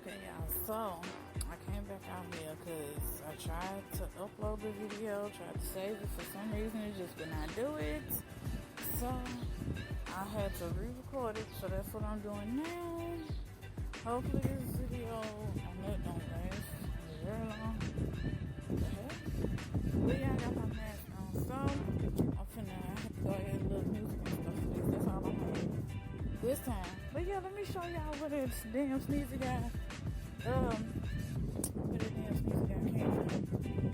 Okay, y'all, so I came back out here because I tried to upload the video, tried to save it. For some reason, it just did not do it. So I had to re-record it, so that's what I'm doing now. Hopefully this video on that don't last very long. What the heck? But yeah, I got my mask on, so I'm finna have to go ahead and look music and stuff. That's all I'm gonna do this time. But yeah, let me show y'all where this damn sneezy guy where the damn sneezy guy came from.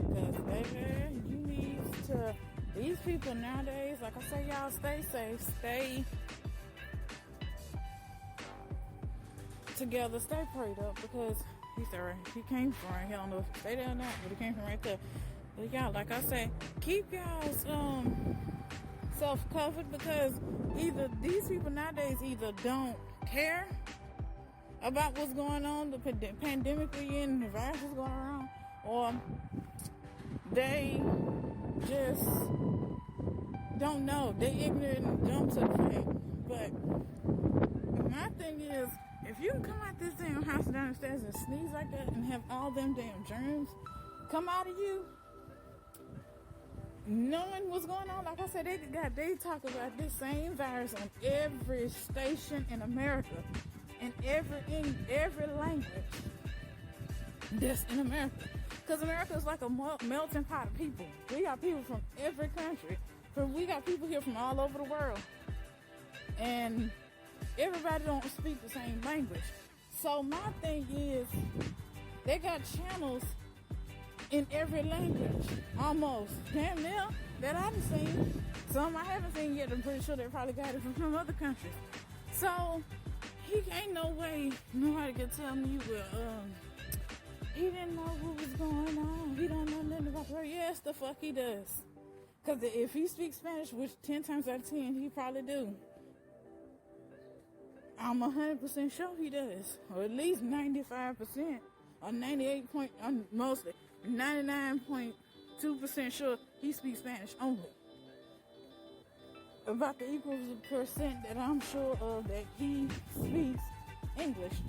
Because baby, you need to, these people nowadays, like I say, y'all stay safe, stay together, stay prayed up, because he came from right here. I don't know if he stayed there or not, but he came from right there. But y'all, like I say, keep y'all's self covered, because either these people nowadays either don't care about what's going on, the pandemic we in, the virus is going around, or they just don't know. They ignorant and dumb to the fact. But my thing is, if you can come out this damn house downstairs and sneeze like that and have all them damn germs come out of you, knowing what's going on, like I said, they talk about this same virus on every station in America, in every language that's in America. Because America is like a melting pot of people. We got people from every country. We got people here from all over the world. And everybody don't speak the same language. So my thing is, they got channels in every language, almost. Damn near, that I haven't seen. Some I haven't seen yet. I'm pretty sure they probably got it from some other countries. So he ain't no way nobody can tell me, well, he didn't know what was going on. He don't know nothing about the Yes, the fuck he does. Because if he speaks Spanish, which 10 times out of 10 he probably do, I'm 100% sure he does. Or at least 95%. Or 98 mostly 99.2% sure he speaks Spanish only. About the equal percent that I'm sure of that he speaks English.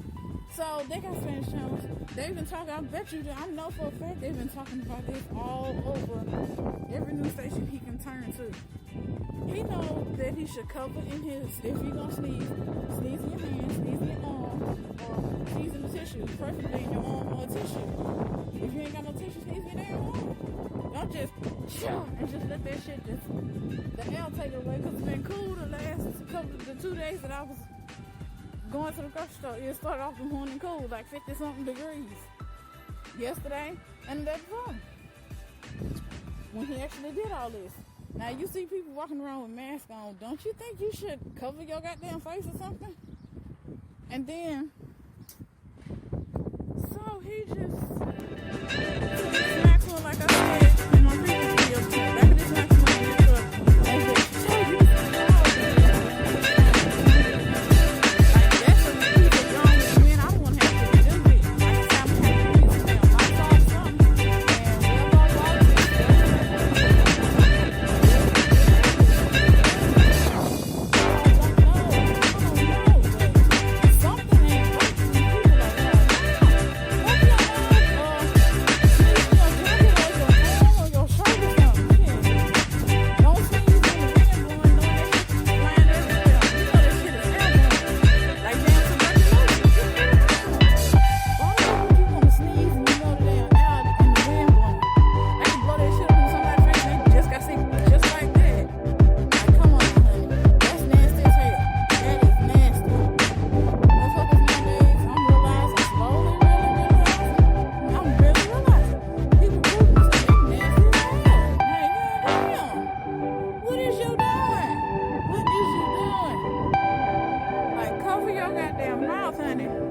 So they got Spanish channels. They've been talking, I bet you, I know for a fact they've been talking about this all over every news station he can turn to. He knows that he should cover in his, if you're gonna sneeze in your hands, sneeze in your arm, or sneeze in the tissue, preferably in your arm or a tissue. If you ain't got no tissue, sneeze in your arm. Don't just and just let that shit the L take it away, because it's been cool the last the 2 days that I was going to the grocery store. It started off the morning cool, like 50-something degrees yesterday and the day before, when he actually did all this. Now, you see people walking around with masks on. Don't you think you should cover your goddamn face or something? And then, so he just smacks one, like I said in my previous video, back of this maximum and just tell you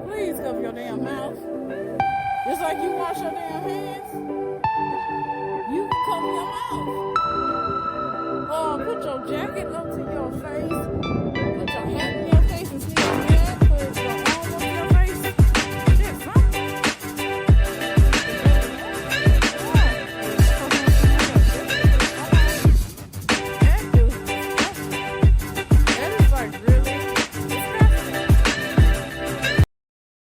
please cover your damn mouth. Just like you wash your damn hands, you can cover your mouth. Or put your jacket up to your face.